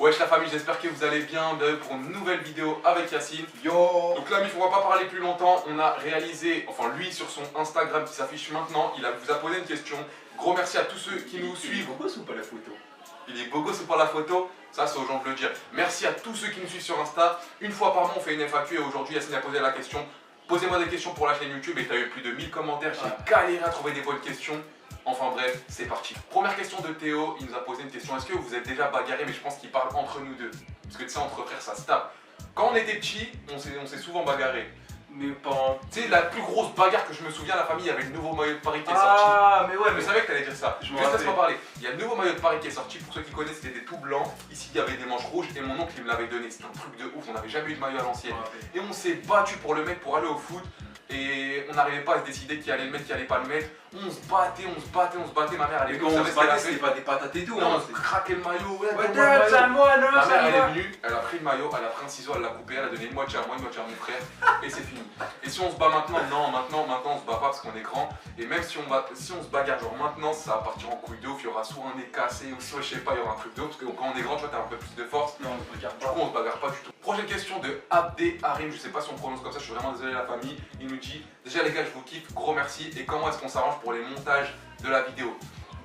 Wesh la famille, j'espère que vous allez bien. Bienvenue pour une nouvelle vidéo avec Yacine. Yo. Donc là, on va pas parler plus longtemps. On a réalisé, enfin lui sur son Instagram qui s'affiche maintenant, vous a posé une question. Gros merci à tous ceux qui nous suivent. Il est beau gosse ou pas la photo? Il est beau gosse ou pas la photo? Ça c'est aux gens de le dire. Merci à tous ceux qui nous suivent sur Insta. Une fois par mois on fait une FAQ et aujourd'hui Yacine a posé la question. Posez-moi des questions pour la chaîne YouTube et tu as eu plus de 1000 commentaires. J'ai galéré à trouver des bonnes questions. Enfin bref, c'est parti. Première question de Théo, il nous a posé une question. Est-ce que vous êtes déjà bagarré? Mais je pense qu'il parle entre nous deux. Parce que tu sais, entre frères, ça se tape. Quand on était petits, on s'est souvent bagarré. Mais pas. Tu sais, la plus grosse bagarre que je me souviens, la famille, il y avait le nouveau maillot de Paris qui est sorti. Ah, mais ouais, Je savais que t'allais dire ça. Je me Juste rappelle. laisse-moi parler. Il y a le nouveau maillot de Paris qui est sorti. Pour ceux qui connaissent, c'était tout blanc. Ici, il y avait des manches rouges et mon oncle, il me l'avait donné. C'était un truc de ouf. On n'avait jamais eu de maillot à l'ancienne. Et on s'est battu pour le mettre pour aller au foot. Et on n'arrivait pas à se décider qui allait le mettre, qui allait pas le mettre. On se battait. Ma mère, elle est Mais quand on se battait, c'était pas des patates et tout. Non, hein, on se craquait le maillot. Ouais, Ouais, donne-moi le maillot. moi, non, Ma mère, elle ça est venue, elle a pris le maillot, elle a pris un ciseau, elle l'a coupé, elle a donné une moitié à moi, une moitié à mon frère. Et c'est fini. Et si on se bat maintenant, non, maintenant on se bat pas parce qu'on est grand. Et même si on se bagarre, genre maintenant, ça va partir en couille de ouf. Il y aura soit un nez cassé ou soit, je sais pas, il y aura un truc de ouf. Parce que quand on est grand, tu vois, t'as un peu plus de force. Non, on regarde Du coup, pas. on se bagarre pas du tout. Prochaine question de Abdé Harim, je sais pas si on prononce comme ça, je suis vraiment désolé la famille. Il nous dit, déjà les gars, je vous kiffe, gros merci. Et comment est-ce qu'on s'arrange pour les montages de la vidéo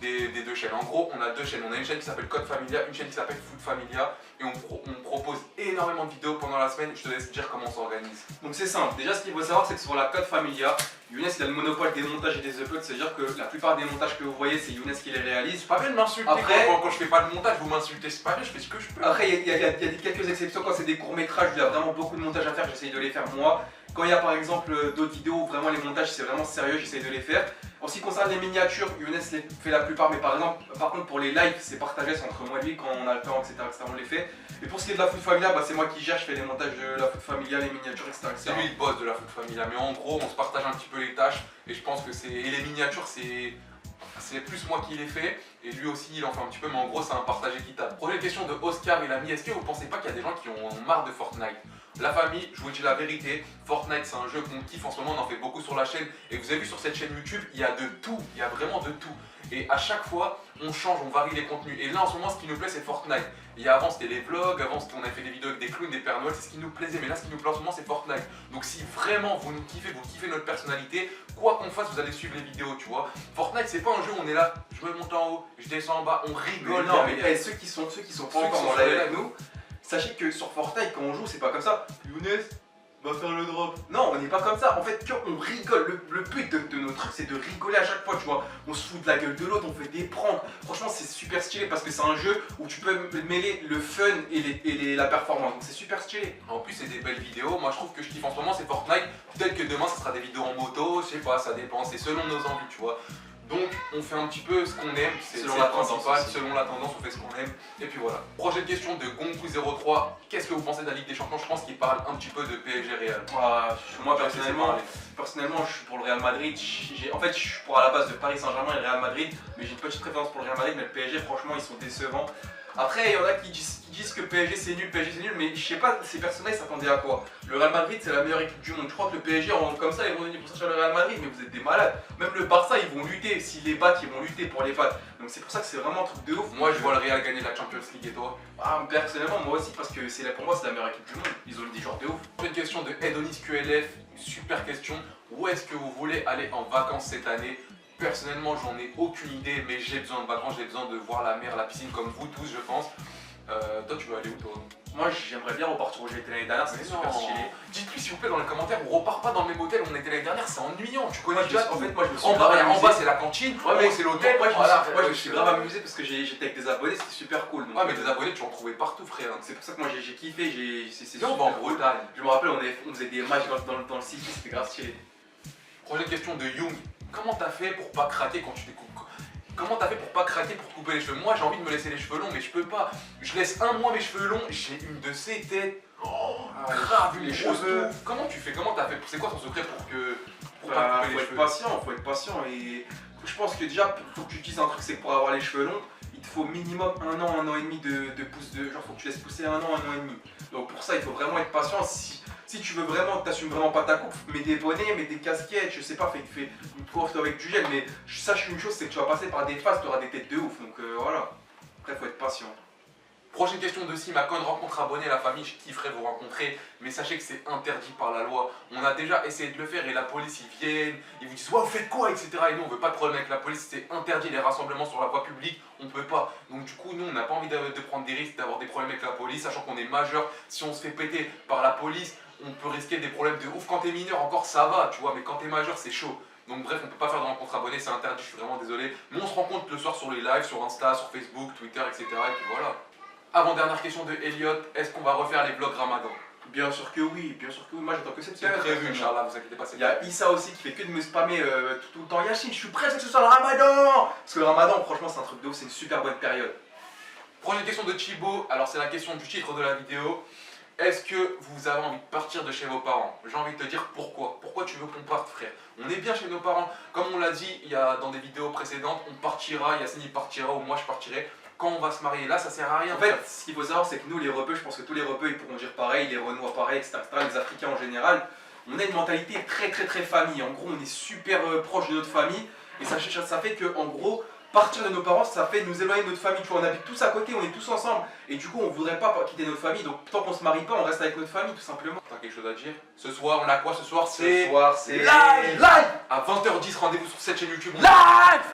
des deux chaînes? En gros, on a deux chaînes. On a une chaîne qui s'appelle Code Familia, une chaîne qui s'appelle Food Familia. Et on propose énormément de vidéos pendant la semaine. Je te laisse dire comment on s'organise. Donc c'est simple. Déjà, ce qu'il faut savoir, c'est que sur la Code Familia, Younes il a le monopole des montages et des uploads. C'est-à-dire que la plupart des montages que vous voyez, c'est Younes qui les réalise. C'est pas bien de m'insulter Après- quand je fais pas de montage, vous m'insultez. C'est pas bien, je fais ce que je peux. Après, il y a quelques exceptions. Quand c'est des courts-métrages, il y a vraiment beaucoup de montages à faire. J'essaye de les faire moi. Quand il y a par exemple d'autres vidéos où vraiment les montages, c'est vraiment sérieux, j'essaye de les faire. En ce qui concerne les miniatures, Younes les fait la plupart, mais par contre pour les lives, c'est partagé, c'est entre moi et lui quand on a le temps, etc. on les fait. Et pour ce qui est de la Food Familia, bah, c'est moi qui gère, je fais les montages de la Food Familia, les miniatures, etc. C'est lui le boss de la Food Familia. Mais en gros, on se partage un petit peu les tâches. Et je pense que c'est. Et les miniatures, c'est plus moi qui les fais. Et lui aussi, il en fait un petit peu. Mais en gros, c'est un partage équitable. Prochaine question de Oscar, il a mis, est-ce que vous pensez pas qu'il y a des gens qui ont marre de Fortnite? La famille, je vous dis la vérité, Fortnite c'est un jeu qu'on kiffe en ce moment, on en fait beaucoup sur la chaîne. Et vous avez vu sur cette chaîne YouTube, il y a de tout, il y a vraiment de tout. Et à chaque fois, on change, on varie les contenus. Et là en ce moment, ce qui nous plaît, c'est Fortnite. Et avant, c'était les vlogs, avant, on avait fait des vidéos avec des clowns, des Pères Noël, c'est ce qui nous plaisait. Mais là, ce qui nous plaît en ce moment, c'est Fortnite. Donc si vraiment vous nous kiffez, vous kiffez notre personnalité, quoi qu'on fasse, vous allez suivre les vidéos, tu vois. Fortnite, c'est pas un jeu où on est là, je me monte en haut, je descends en bas, on rigole. Non, mais ceux qui sont pas encore dans la live avec nous, sachez que sur Fortnite, quand on joue, c'est pas comme ça. Younes va faire le drop. Non, on n'est pas comme ça. En fait, quand on rigole, le but de nos trucs, c'est de rigoler à chaque fois, tu vois. On se fout de la gueule de l'autre, on fait des pranks. Franchement, c'est super stylé parce que c'est un jeu où tu peux mêler le fun et la performance. Donc c'est super stylé. En plus, c'est des belles vidéos. Moi, je trouve que je kiffe en ce moment, c'est Fortnite. Peut-être que demain, ça sera des vidéos en moto, je sais pas, ça dépend. C'est selon nos envies, tu vois. Donc, on fait un petit peu ce qu'on aime. C'est Selon la tendance principal. aussi. Selon la tendance, on fait ce qu'on aime. Et puis voilà. Prochaine question de Gonku03. Qu'est-ce que vous pensez de la Ligue des Champions? Je pense qu'il parle un petit peu de PSG Real. Moi, personnellement, je suis pour le Real Madrid. En fait, je suis pour à la base de Paris Saint-Germain et le Real Madrid. Mais j'ai une petite préférence pour le Real Madrid. Mais le PSG, franchement, ils sont décevants. Après, il y en a qui disent que PSG c'est nul, mais je sais pas, ces personnes-là ils s'attendaient à quoi? Le Real Madrid c'est la meilleure équipe du monde. Je crois que le PSG en comme ça ils vont venir pour sortir le Real Madrid, mais vous êtes des malades. Même le Barça ils vont lutter, s'ils les battent, ils vont lutter pour les battre. Donc c'est pour ça que c'est vraiment un truc de ouf. Moi, je vois le Real gagner la Champions League et toi? Personnellement, moi aussi, parce que pour moi c'est la meilleure équipe du monde. Ils ont des joueurs de ouf. Une question de Edonis QLF. Super question. Où est-ce que vous voulez aller en vacances cette année? Personnellement, j'en ai aucune idée, mais j'ai besoin de vacances, j'ai besoin de voir la mer, la piscine, comme vous tous, je pense. Toi, tu veux aller où, toi? Moi j'aimerais bien repartir où j'étais l'année dernière, c'était super stylé. Dites-lui s'il vous plaît dans les commentaires, on repart pas dans le même hôtel où on était l'année dernière, c'est ennuyant. Tu connais Moi, déjà en fait, moi je me suis en grave bas, amusé. c'est la cantine, Ouais, mais c'est l'hôtel. moi je me suis grave grave. amusé parce que j'étais avec des abonnés, c'était super cool. Donc, Ouais, mais des abonnés, tu en trouvais partout, frère. c'est pour ça que moi j'ai kiffé, c'est Viens, on va en Bretagne. Je me rappelle, on faisait des matchs dans le city, c'était grave stylé. Prochaine question de Young. Comment t'as fait pour pas craquer quand tu découpes? Comment t'as fait pour pas craquer pour te couper les cheveux? Moi j'ai envie de me laisser les cheveux longs mais je peux pas. Je laisse un mois mes cheveux longs, j'ai une de ces têtes. Grave, les les cheveux. cheveux. Comment tu fais? Comment t'as fait? C'est quoi ton secret pour pas couper les cheveux? Faut être patient et je pense que déjà faut que tu dises un truc, c'est que pour avoir les cheveux longs, il te faut minimum un an et demi de pousse de. Genre faut que tu laisses pousser un an et demi. Donc pour ça il faut vraiment être patient. Si tu veux vraiment, t'assumes vraiment pas ta coupe, mets des bonnets, mets des casquettes, je sais pas, fais une coiffe avec du gel, mais sache une chose, c'est que tu vas passer par des phases, tu auras des têtes de ouf, donc voilà. Après faut être patient. Prochaine question de Sim, à quand une rencontre abonnée, la famille, je kifferais vous rencontrer, mais sachez que c'est interdit par la loi. On a déjà essayé de le faire et la police, ils viennent, ils vous disent ouais, vous faites quoi, etc. Et nous, on veut pas de problème avec la police, c'est interdit les rassemblements sur la voie publique, on peut pas. Donc du coup, nous, on n'a pas envie de prendre des risques, d'avoir des problèmes avec la police, sachant qu'on est majeur. Si on se fait péter par la police, on peut risquer des problèmes de ouf. Quand t'es mineur, encore ça va, tu vois, mais quand t'es majeur, c'est chaud. Donc bref, on peut pas faire de rencontre abonnée, c'est interdit, je suis vraiment désolé. Mais on se rencontre le soir sur les lives, sur Insta, sur Facebook, Twitter, etc. Et puis voilà. Avant-dernière question de Elliot, est-ce qu'on va refaire les vlogs Ramadan? Bien sûr que oui, moi j'attends que cette C'est période. prévu, Inch'Allah, vous inquiétez pas. Il y a Issa aussi qui fait que de me spammer tout le temps. Yacine, je suis prêt que ce soit le Ramadan. Parce que le Ramadan, franchement, c'est un truc de ouf, c'est une super bonne période. Prochaine question de Chibo, alors c'est la question du titre de la vidéo. Est-ce que vous avez envie de partir de chez vos parents? J'ai envie de te dire pourquoi. Pourquoi tu veux qu'on parte, frère? On est bien chez nos parents. Comme on l'a dit dans des vidéos précédentes, on partira, Yacine il partira ou moi je partirai quand on va se marier. Là, ça sert à rien. En fait, ce qu'il faut savoir, c'est que nous, les rebeux, je pense que tous les rebeux, ils pourront dire pareil, les Renois pareil, etc., etc., les Africains en général. On a une mentalité très famille. En gros, on est super proche de notre famille. Et ça fait que, en gros, partir de nos parents, ça fait nous éloigner de notre famille. Tu vois, on habite tous à côté, on est tous ensemble. Et du coup, on voudrait pas quitter notre famille. Donc, tant qu'on se marie pas, on reste avec notre famille, tout simplement. T'as quelque chose à dire? Ce soir, on a quoi ce soir? Ce soir, c'est live à 20h10, rendez-vous sur cette chaîne YouTube. live.